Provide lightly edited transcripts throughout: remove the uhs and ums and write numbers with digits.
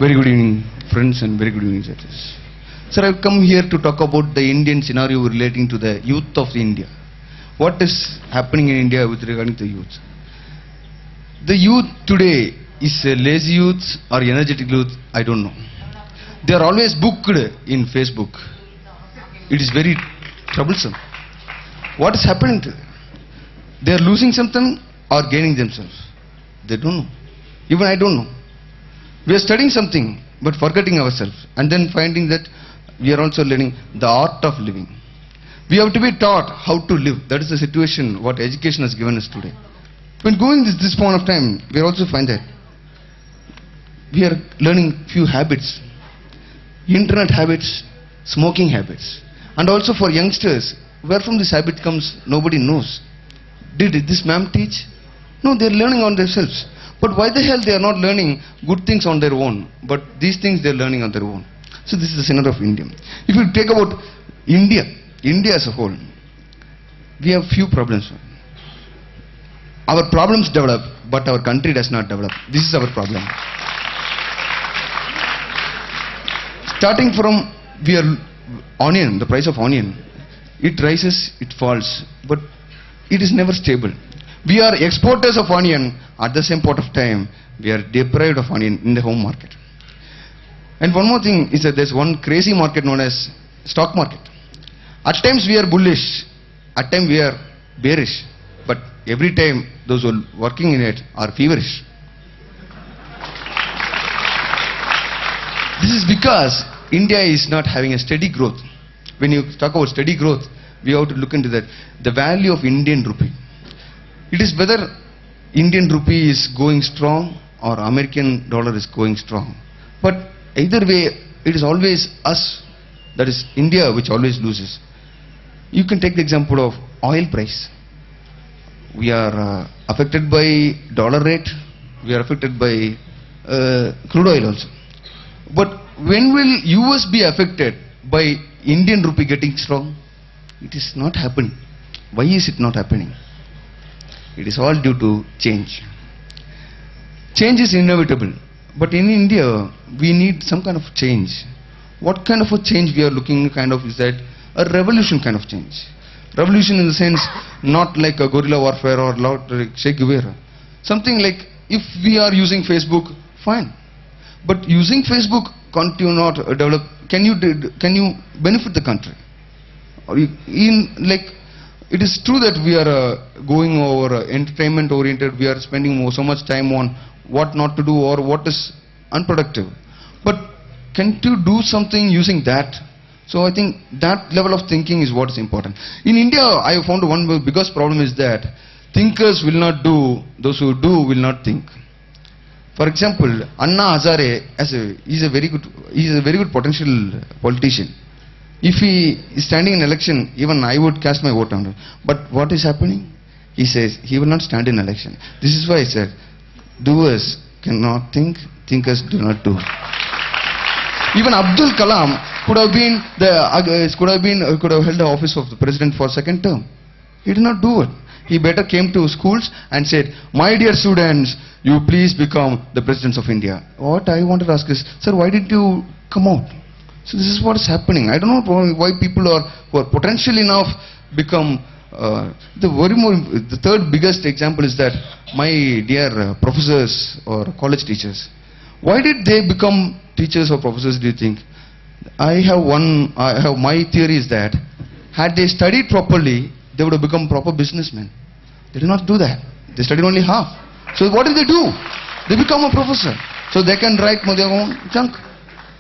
Very good evening, friends, and very good evening, judges. Sir, I've come here to talk about the Indian scenario relating to the youth of India. What is happening in India with regarding to youth? The youth today is a lazy youth or energetic youth, I don't know. They are always booked in Facebook. It is very troublesome. What is happening to them? They are losing something or gaining themselves. They don't know. Even I don't know. We are studying something but forgetting ourselves, and then finding that we are also learning the art of living. We have to be taught how to live. That is the situation what education has given us today. When going this point of time, we also find that we are learning few habits, internet habits, smoking habits, and also for youngsters, where from this habit comes, nobody knows. Did this ma'am teach? No, they are learning on themselves. But why the hell they are not learning good things on their own, but these things they are learning on their own? So this is the center of India. If you take about India as a whole, we have few problems. Our problems develop, but our country does not develop. This is our problem. Starting from onion, the price of onion, it rises, it falls, but it is never stable. We are exporters of onion. At the same point of time, we are deprived of onion in the home market. And one more thing is that there's one crazy market known as stock market. At times we are bullish, at times we are bearish, but every time those who are working in it are feverish. This is because India is not having a steady growth. When you talk about steady growth, we have to look into that. The value of Indian rupee. It is whether Indian rupee is going strong or American dollar is going strong. But either way, it is always us, that is India, which always loses. You can take the example of oil price. We are affected by dollar rate. We are affected by crude oil also. But when will US be affected by Indian rupee getting strong? It is not happening. Why is it not happening? It is all due to change. Change is inevitable. But in India, we need some kind of change. What kind of a change we are looking kind of is that a revolution kind of change. Revolution in the sense, not like a guerrilla warfare or like Che Guevara. Something like, if we are using Facebook, fine. But using Facebook, can't you not develop, can you benefit the country? Or it is true that we are going over entertainment oriented, we are spending so much time on what not to do or what is unproductive. But can't you do something using that? So I think that level of thinking is what is important. In India, I have found one of the biggest problem is that thinkers will not do, those who do will not think. For example, Anna Hazare is a very good potential politician. If he is standing in election, even I would cast my vote on him. But what is happening? He says he will not stand in election. This is why I said, doers cannot think, thinkers do not do. Even Abdul Kalam could have held the office of the president for second term. He did not do it. He better came to schools and said, my dear students, you please become the presidents of India. What I wanted to ask is, sir, why did you come out? So this is what is happening. I don't know why people who are potential enough become the third biggest example is that my dear professors or college teachers. Why did they become teachers or professors, do you think? My theory is that had they studied properly, they would have become proper businessmen. They did not do that. They studied only half. So what did they do? They become a professor. So they can write their own junk.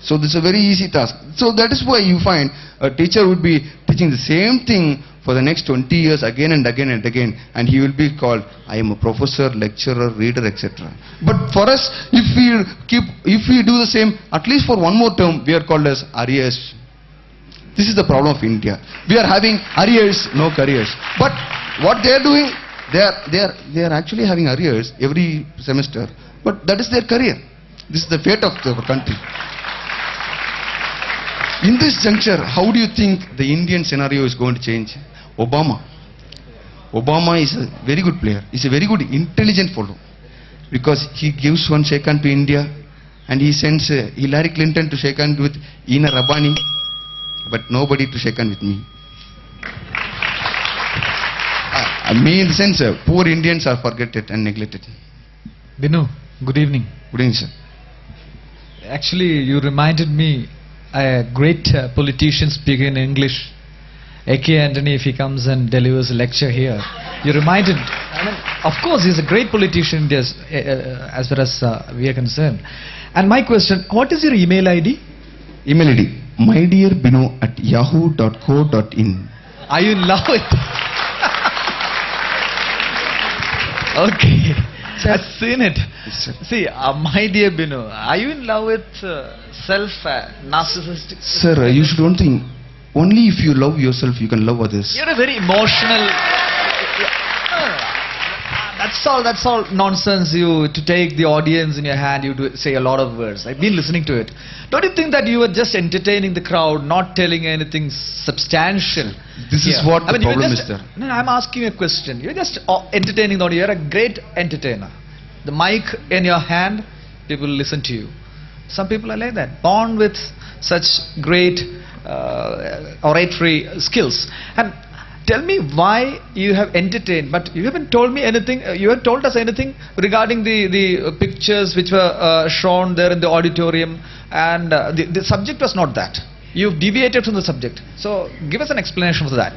So this is a very easy task. So that is why you find a teacher would be teaching the same thing for the next 20 years again and again and again, and he will be called, I am a professor, lecturer, reader, etc. But for us, if we do the same, at least for one more term, we are called as arrears. This is the problem of India. We are having arrears, no careers. But what they are doing, they are actually having arrears every semester. But that is their career. This is the fate of our country. In this juncture, how do you think the Indian scenario is going to change? Obama is a very good player. He's a very good intelligent fellow. Because he gives one shake hand to India, and he sends Hillary Clinton to shake hand with Ina Rabani, but nobody to shake hand with me. Me in the sense, poor Indians are forgotten and neglected. Binu, good evening. Good evening, sir. Actually, you reminded me a great politician speaking in English, A.K. Antony, if he comes and delivers a lecture here. You reminded, of course, he's a great politician as far as we are concerned. And my question, what is your email ID? Email ID, mydearbinu@yahoo.co.in. Are you in love with Okay. I've seen it. Yes, See, my dear Binu, are you in love with self-narcissistic? Sir, you should don't think, only if you love yourself, you can love others. You're a very emotional... That's all nonsense. You to take the audience in your hand, you do say a lot of words. I've been listening to it. Don't you think that you were just entertaining the crowd, not telling anything substantial? This is what the problem is there. No, I'm asking you a question. You're just entertaining the audience. You're a great entertainer. The mic in your hand, people listen to you. Some people are like that, born with such great oratory skills. And tell me why you have entertained, but you haven't told me anything. You haven't told us anything regarding the pictures which were shown there in the auditorium, and the subject was not that. You've deviated from the subject. So give us an explanation for that.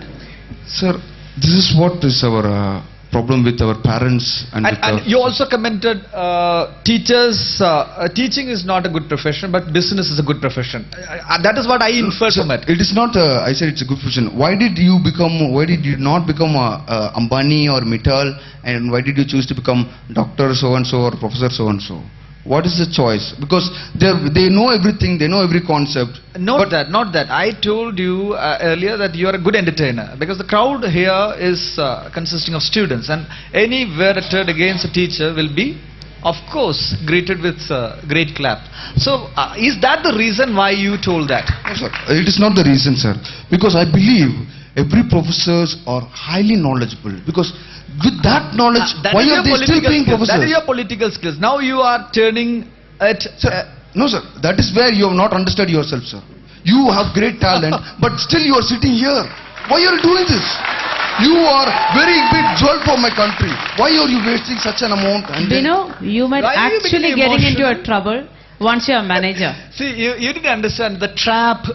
Sir, this is what is our problem with our parents and you also commented teachers. Teaching is not a good profession, but business is a good profession. That is what I inferred from it. It is not. I said it's a good profession. Why did you not become Ambani or Mittal, and why did you choose to become doctor so and so or professor so and so? What is the choice? Because they know everything, they know every concept. Not that. I told you earlier that you are a good entertainer, because the crowd here is consisting of students, and any verdict against a teacher will be, of course, greeted with great clap. So, is that the reason why you told that? No, sir. It is not the reason, sir. Because I believe every professors are highly knowledgeable. Because with that knowledge, why are they still being professors? That is your political skills. Now you are turning it... no, sir. That is where you have not understood yourself, sir. You have great talent, but still you are sitting here. Why are you doing this? You are very big jewel for my country. Why are you wasting such an amount? You might actually getting into a trouble once you are manager. See, you didn't understand the trap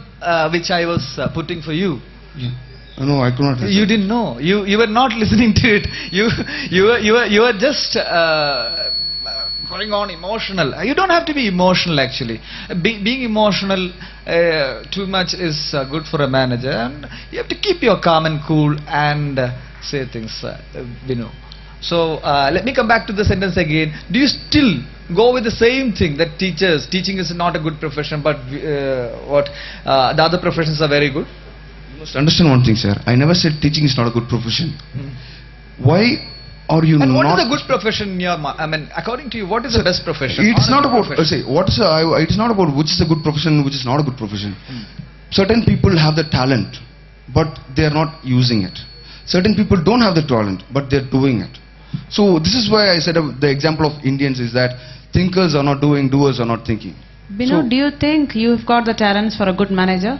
which I was putting for you. Yeah. No, I could not. You didn't know. You were not listening to it. You were just going on emotional. You don't have to be emotional actually. Being emotional too much is good for a manager, and you have to keep your calm and cool and say things. So let me come back to the sentence again. Do you still go with the same thing that teaching is not a good profession, but the other professions are very good? You must understand one thing, sir. I never said teaching is not a good profession. Why are you and not... what is a good profession in your mind? I mean, according to you, what is the best profession? It's not about... it is not about which is a good profession, which is not a good profession. Certain people have the talent, but they are not using it. Certain people don't have the talent, but they are doing it. So this is why I said the example of Indians is that thinkers are not doing, doers are not thinking. Binu, do you think you've got the talents for a good manager?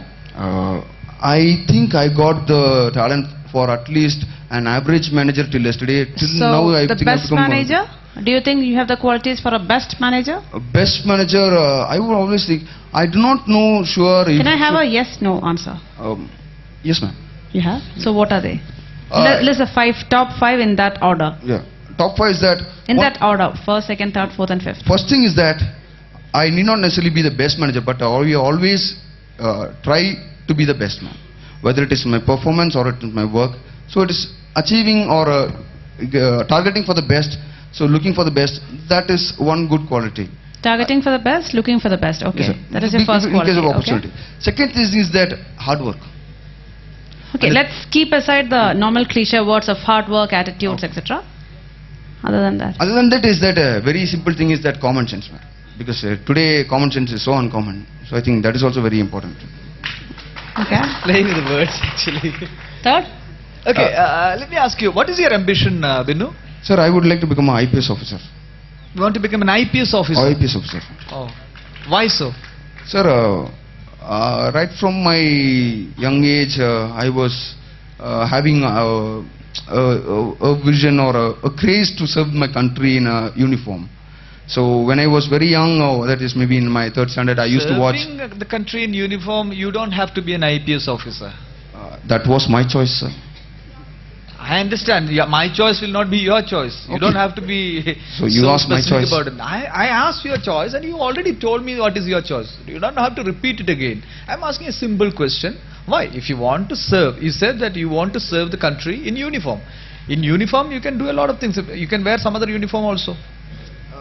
I think I got the talent for at least an average manager till yesterday. Now I the think best manager? Do you think you have the qualities for a best manager? A best manager, I would always think, I do not know sure. Can I have a yes/no answer? Yes, ma'am. You have? So what are they? List the top five in that order. Yeah. Top five is that... In that order, first, second, third, fourth and fifth. First thing is that I need not necessarily be the best manager, but I always try to be the best man. Whether it is my performance or it is my work. So it is achieving or targeting for the best. So looking for the best, that is one good quality. Targeting for the best, looking for the best. Okay, yes, that is your first quality. In case of opportunity. Okay. Second thing is that hard work. Okay, let's keep aside the normal cliche words of hard work, attitudes, etc. Other than that? Other than that is that very simple thing is that common sense, man. Because today common sense is so uncommon. So I think that is also very important. Okay. Playing with the words actually. Third? Okay, let me ask you, what is your ambition, Binu? Sir, I would like to become an IPS officer. You want to become an IPS officer? IPS officer. Oh. Why so? Sir, right from my young age, I was having a vision or a craze to serve my country in a uniform. So when I was very young, that is maybe in my third standard, I used to watch. Serving the country in uniform, you don't have to be an IPS officer. That was my choice, sir. I understand. Yeah, my choice will not be your choice. You Okay. don't have to be So you asked my specific choice. about it. I asked your choice and you already told me what is your choice. You don't have to repeat it again. I'm asking a simple question. Why? If you want to serve, you said that you want to serve the country in uniform. In uniform, you can do a lot of things. You can wear some other uniform also.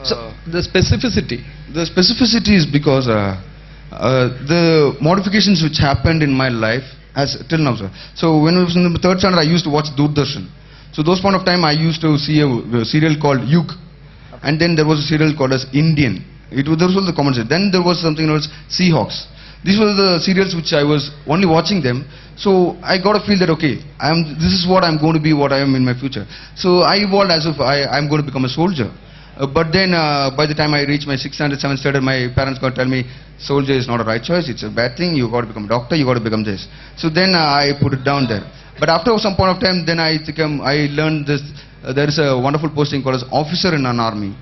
So the specificity. The specificity is because the modifications which happened in my life as till now, sir. So when I was in the third standard, I used to watch Doordarshan. So those point of time, I used to see a serial called Yug, and then there was a serial called as Indian. Those were the common. Then there was something known as Seahawks. These were the serials which I was only watching them. So I got a feel that okay, this is what I'm going to be, what I am in my future. So I evolved as if I'm going to become a soldier. But then by the time I reached my 6th standard, 7th standard, my parents got to tell me, soldier is not a right choice, it's a bad thing, you got to become a doctor, you got to become this. So then I put it down there. But after some point of time, then I learned this, there is a wonderful posting called as officer in an army.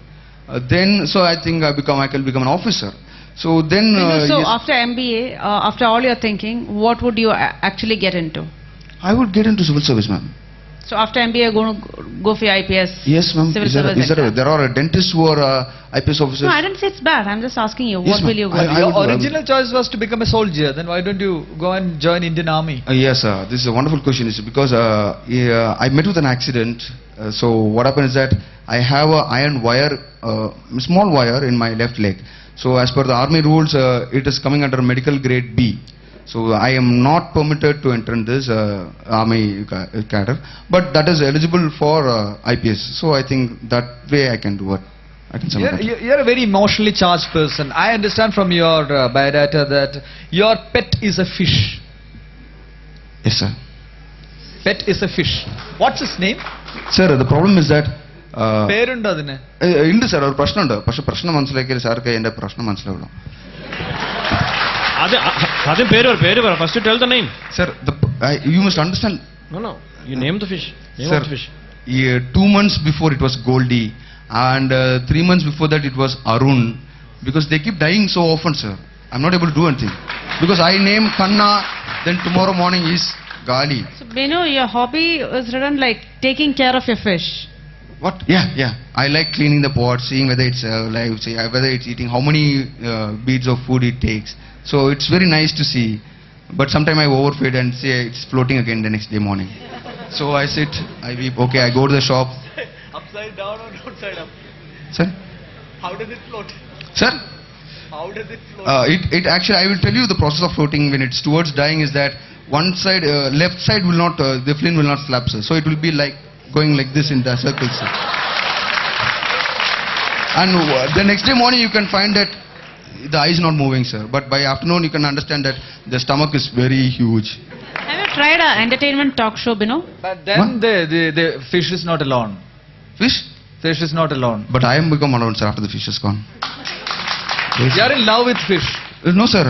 So I think I can become an officer. So then... So yes, after MBA, after all your thinking, what would you actually get into? I would get into civil service, ma'am. So after MBA, you're going to go for your IPS? Yes, ma'am. Civil service exam. There are dentists who are IPS officers. No, I didn't say it's bad. I'm just asking you. Yes, What will you ma'am. go? Your would- original choice was to become a soldier. Then why don't you go and join Indian Army? Yes, this is a wonderful question. It's because I met with an accident. So what happened is that I have a iron wire, small wire in my left leg. So as per the army rules, it is coming under medical grade B. So I am not permitted to enter in this army cadre, but that is eligible for IPS. So I think that way I can do it. I can submit it. You're a very emotionally charged person. I understand from your biodata that your pet is a fish. Yes, sir. Pet is a fish. What's his name? Sir, the problem is that പേരുണ്ടോ അതിന്? ഉണ്ട് sir ഒരു പ്രശ്നമുണ്ട് പക്ഷെ പ്രശ്നം മനസ്സിലാക്കിയാൽ സാർക്ക് എന്റെ പ്രശ്നം മനസ്സിലാവുള്ളൂ Adim പേര് പറ. First tell the name. Sir, you must understand. No. You name the fish. Name Sir, of the fish. 2 months before it was Goldie, and 3 months before that it was Arun, because they keep dying so often, sir. I'm not able to do anything because I name Kanna, then tomorrow morning is Gali. So, Benu, your hobby is written like taking care of your fish. What? Yeah. I like cleaning the pot, seeing whether it's alive, whether it's eating, how many beads of food it takes. So it's very nice to see. But sometimes I overfeed and say it's floating again the next day morning. So I sit, I weep. Okay, I go to the shop. Upside down or downside up? Sir? How does it float? Sir? How does it float? It actually, I will tell you the process of floating when it's towards dying is that one side, left side will not, the fin will not slap, sir. So it will be like going like this in the circles, sir. And the next day morning you can find that the eye is not moving, sir. But by afternoon you can understand that the stomach is very huge. Have you tried an entertainment talk show, Binu? But then the fish is not alone. Fish? Fish is not alone. But I am become alone, sir, after the fish is gone. You are in love with fish. No, sir.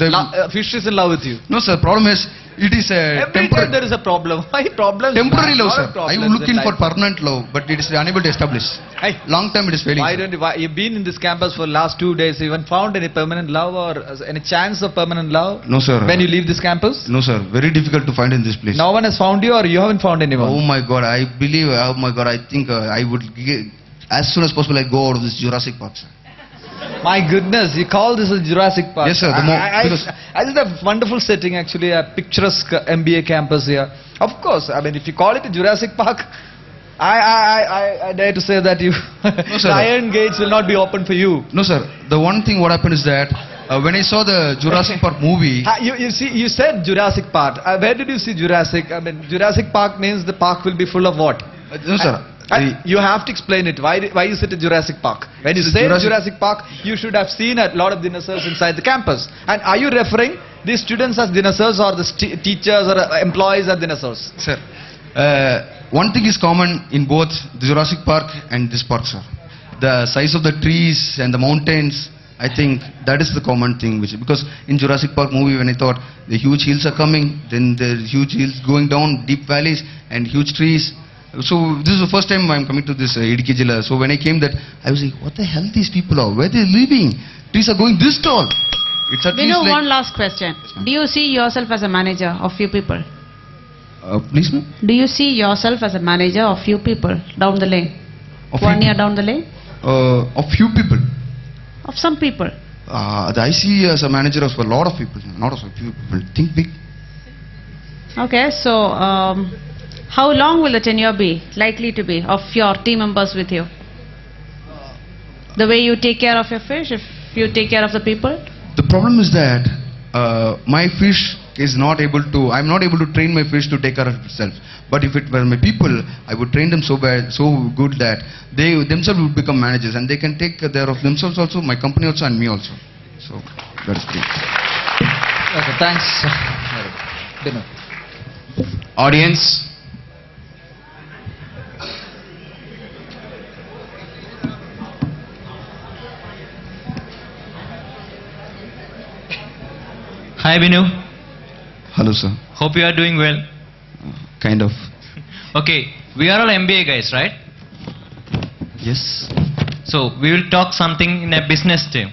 Then fish is in love with you. No, sir. Problem is, it is a Every time temporary. there is a problem. Why problems? Temporary man? love, Lot sir. of problems I am looking in for life. permanent love, but it is unable to establish. Hey, Long time it is failing. why sir. don't you? Why, you've been in this campus for last 2 days. You haven't found any permanent love or any chance of permanent love? No, sir. When you leave this campus? No, sir. Very difficult to find in this place. No one has found you, or you haven't found anyone? Oh my God! I believe. Oh my God! I think I would as soon as possible. I go out of this Jurassic Park, sir. My goodness, you call this a Jurassic Park? Yes, sir, the I just a wonderful setting, actually, a picturesque MBA campus here. Of course, I mean, if you call it a Jurassic Park, I dare to say that you No, sir. the iron gates will not be open for you. No, sir. The one thing what happened is that when I saw the Jurassic Park movie. You see, you said Jurassic Park. Where did you see Jurassic? I mean, Jurassic Park means the park will be full of what? No, sir. You have to explain it. Why is it a Jurassic Park? When you It's a say Jurassic- Jurassic Park, you should have seen a lot of dinosaurs inside the campus. And are you referring these students as dinosaurs or the teachers or employees as dinosaurs? Sir, one thing is common in both the Jurassic Park and this park, sir. The size of the trees and the mountains, I think that is the common thing, because in Jurassic Park movie, when I thought the huge hills are coming, then the huge hills going down, deep valleys and huge trees. So this is the first time I'm coming to this Idiki Jilla. So when I came that, I was like, what the hell these people are? Where they living? Trees are going this tall. It's at We least know like, one last question. Do you see yourself as a manager of few people? please ma'am? Do you see yourself as a manager of few people down the lane? Of 1 few year down the lane? Of few people. Of some people. I see as a manager of a lot of people, not of a few people. Think big. Okay, so how long will the tenure be, likely to be, of your team members with you? The way you take care of your fish, if you take care of the people? The problem is that my fish is not able to, I'm not able to train my fish to take care of itself. But if it were my people, I would train them so good that they themselves would become managers and they can take care of themselves also, my company also and me also. So that's great. Okay, thanks. Binu. Audience, hi Binu, Hello sir. hope you are doing well. Kind of. Okay, we are all MBA guys, right? Yes. So we will talk something in a business term.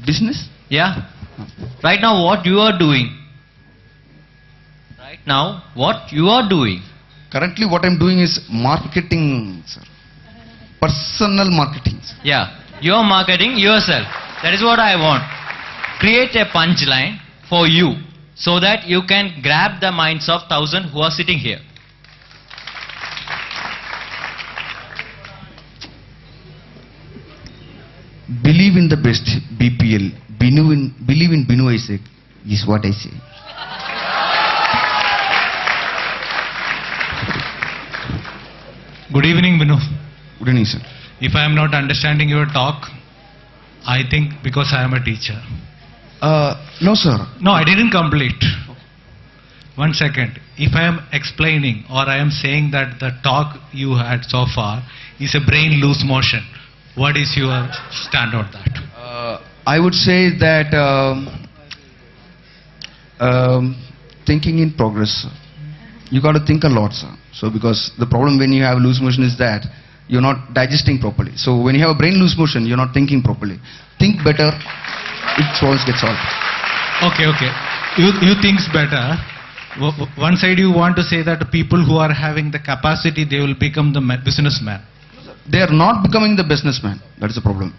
Business? Yeah? Right now what you are doing? Right now what you are doing? Currently what I'm doing is marketing, sir. Personal marketing, sir. Yeah, you are marketing yourself. That is what I want. Create a punchline for you so that you can grab the minds of 1,000 who are sitting here. Believe in the best, BPL. Believe in Binu Isaac is what I say. Good evening, Binu. Good evening, sir. If I am not understanding your talk, I think because I am a teacher. No, sir. No, I didn't complete. 1 second. If I am explaining or I am saying that the talk you had so far is a brain loose motion, what is your stand on that? I would say that thinking in progress, sir. You got to think a lot, sir. So because the problem when you have loose motion is that you're not digesting properly. So when you have a brain loose motion, you're not thinking properly. Think better, it gets solved. Okay. You think's better. One side you want to say that the people who are having the capacity, they will become the businessman. They are not becoming the businessman. That is the problem.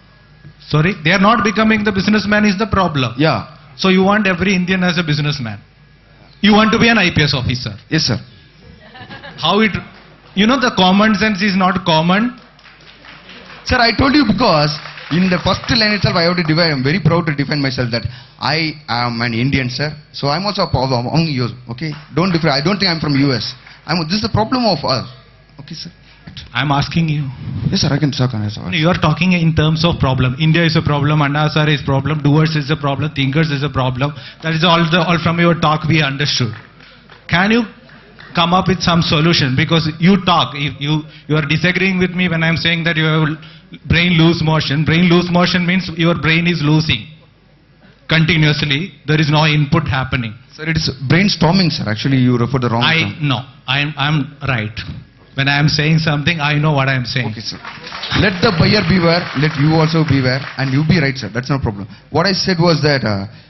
Sorry? They are not becoming the businessman is the problem. Yeah. So you want every Indian as a businessman. You want to be an IPS officer. Yes, sir. How it... You know the common sense is not common. Sir, I told you because in the first line itself I have to divide. I'm very proud to define myself that I am an Indian, sir. So I'm also among you. Okay? Don't differ. I don't think I'm from US. This is the problem of us. Okay, sir. I'm asking you. Yes, sir. I can talk. You are talking in terms of problem. India is a problem. Anna sir is problem. Doers is a problem. Thinkers is a problem. That is all from your talk we understood. Can you come up with some solution? Because you talk. If you are disagreeing with me when I'm saying that you have brain loose motion. Brain loose motion means your brain is losing continuously. There is no input happening. Sir, it is brainstorming, sir. Actually, you refer the wrong term. No. I'm right. When I am saying something, I know what I am saying. Okay, sir. Let the buyer beware, let you also beware, and you be right, sir. That's no problem. What I said was that,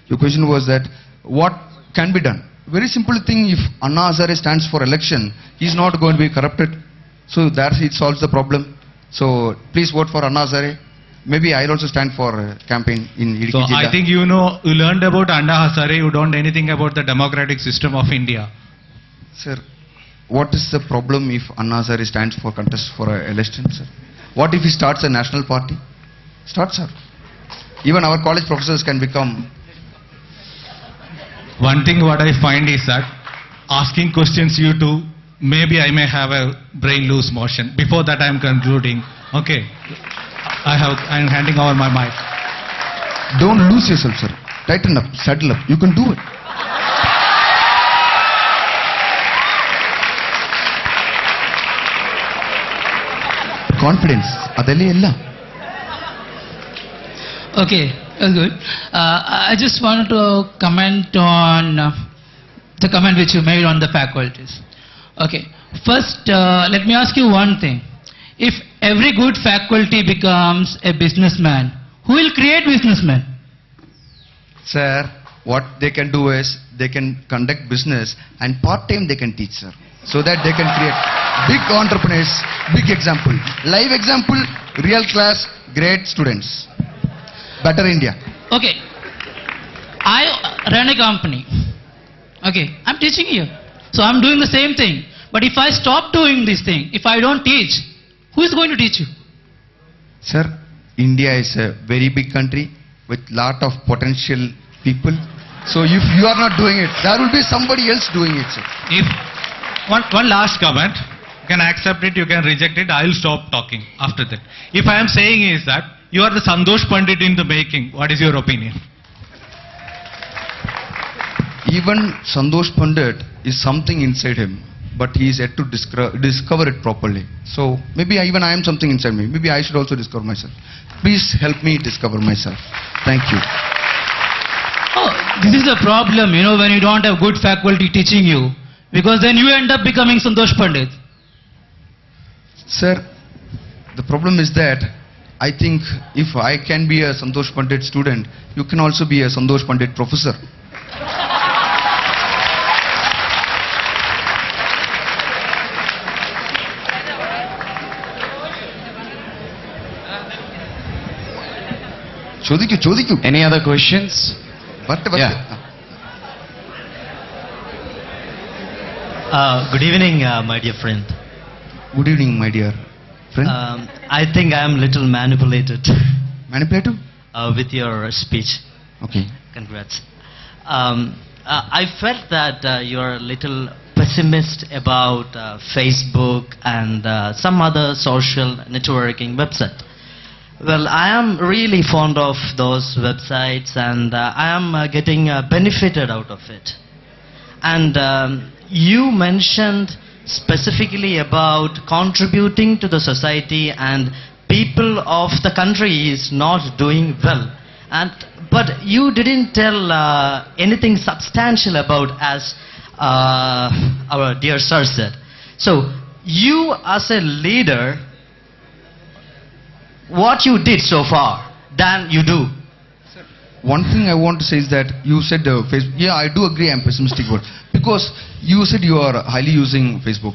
your question was that, what can be done? Very simple thing, if Anna Hazare stands for election, he's not going to be corrupted. So that it solves the problem. So please vote for Anna Hazare. Maybe I'll also stand for campaign in Idiki So Jilla. I think you learned about Anna Hazare, you don't know anything about the democratic system of India. Sir, what is the problem if Anna Hazare stands for contest for an election, sir? What if he starts a national party? Start, sir. Even our college professors can become... One thing what I find is that asking questions you do, maybe I may have a brain loose motion. Before that I am concluding. Okay. I am handing over my mic. Don't lose yourself, sir. Tighten up, saddle up. You can do it. Confidence. Adale ella. Okay. Good. I just wanted to comment on the comment which you made on the faculties. Okay. First, let me ask you one thing. If every good faculty becomes a businessman, who will create businessmen? Sir, what they can do is they can conduct business and part-time they can teach, sir. So that they can create big entrepreneurs, big example. Live example, real class, great students. Better India. Okay. I run a company. Okay. I'm teaching you. So I'm doing the same thing. But if I stop doing this thing, if I don't teach, who is going to teach you? Sir, India is a very big country with lot of potential people. So if you are not doing it, there will be somebody else doing it, sir. If one last comment, you can accept it, you can reject it, I will stop talking after that. If I am saying is that you are the Sandosh Pandit in the making, what is your opinion? Even Sandosh Pandit is something inside him, but he is yet to discover it properly. So maybe even I am something inside me. Maybe I should also discover myself. Please help me discover myself. Thank you. Oh, this is the problem, you know, when you don't have good faculty teaching you. Because then you end up becoming Sandosh Pandit. Sir, the problem is that I think if I can be a Sandosh Pandit student, you can also be a Sandosh Pandit professor. Chodikyu. Any other questions? Yeah. Good evening, my dear friend. Good evening, my dear friend. I think I am little manipulated Manipulative? with your speech. Okay. Congrats. I felt that you're a little pessimist about Facebook and some other social networking website. Well, I am really fond of those websites and I am getting benefited out of it. And you mentioned specifically about contributing to the society and people of the country is not doing well. But you didn't tell anything substantial about, as our dear sir said. So, you as a leader, what you did so far than you do? One thing I want to say is that you said Facebook. Yeah, I do agree I'm pessimistic about, because you said you are highly using Facebook.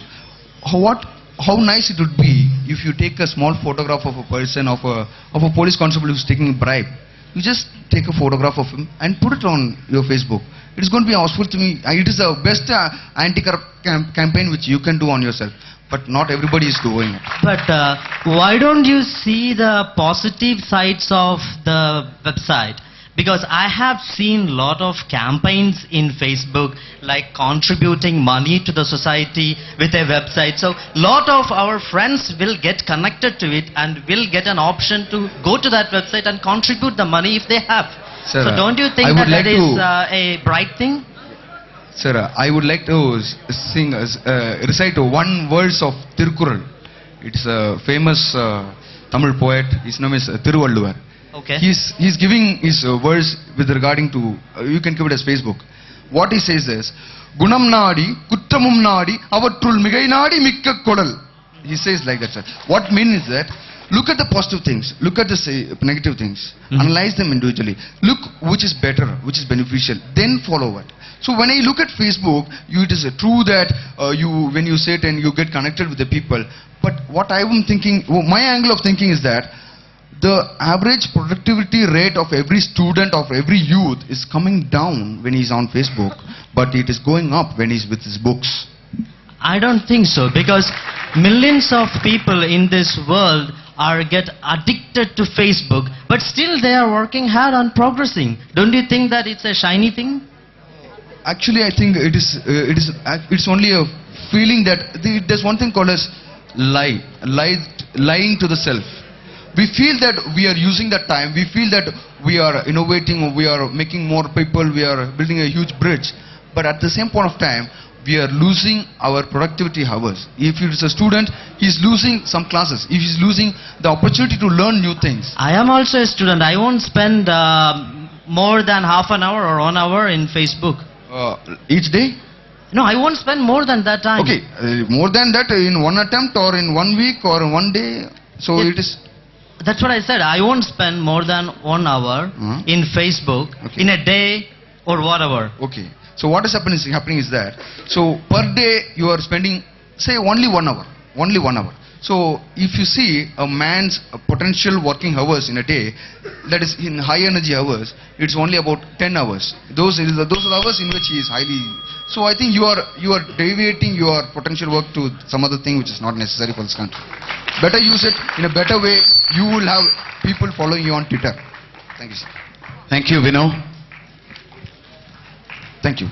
How nice it would be if you take a small photograph of a person, of a police constable who's taking a bribe. You just take a photograph of him and put it on your Facebook. It is going to be useful to me. It is the best anti-corruption campaign which you can do on yourself. But not everybody is doing it. But why don't you see the positive sides of the website? Because I have seen a lot of campaigns in Facebook, like contributing money to the society with a website. So a lot of our friends will get connected to it and will get an option to go to that website and contribute the money if they have. Sir, so don't you think that is a bright thing? Sir, I would like to recite one verse of Tirukkural. It's a famous Tamil poet. His name is Thiruvalluvar. Okay. He's giving his verse with regarding to, you can give it as Facebook. What he says is, Gunam Nadi, Kuttamum Nadi, Avatrul Migai Nadi Mikka Kodal. He says like that, sir. What means is that, look at the positive things, look at the negative things, analyze them individually. Look which is better, which is beneficial, then follow it. So when I look at Facebook, it is true that when you sit and you get connected with the people, but what I am thinking, my angle of thinking is that the average productivity rate of every student, of every youth is coming down when he's on Facebook, but it is going up when he's with his books. I don't think so, because millions of people in this world get addicted to Facebook, but still they are working hard on progressing. Don't you think that it's a shiny thing? Actually, I think it's only a feeling that there's one thing called as lying to the self. We feel that we are using that time, we feel that we are innovating, we are making more people, we are building a huge bridge, but at the same point of time, we are losing our productivity hours. If it's a student, he's losing some classes. If he's losing the opportunity to learn new things. I am also a student. I won't spend more than half an hour or 1 hour in Facebook. Each day? No, I won't spend more than that time. Okay, more than that in one attempt or in 1 week or 1 day. So Yes. it is. That's what I said. I won't spend more than 1 hour in Facebook in a day or whatever. Okay. So what is happening is that, so per day you are spending, say, only 1 hour. Only 1 hour. So if you see a man's potential working hours in a day, that is in high energy hours, it's only about 10 hours. Those are the hours in which he is highly. So I think you are deviating your potential work to some other thing which is not necessary for this country. Better use it in a better way. You will have people following you on Twitter. Thank you, sir. Thank you, Vino. Thank you.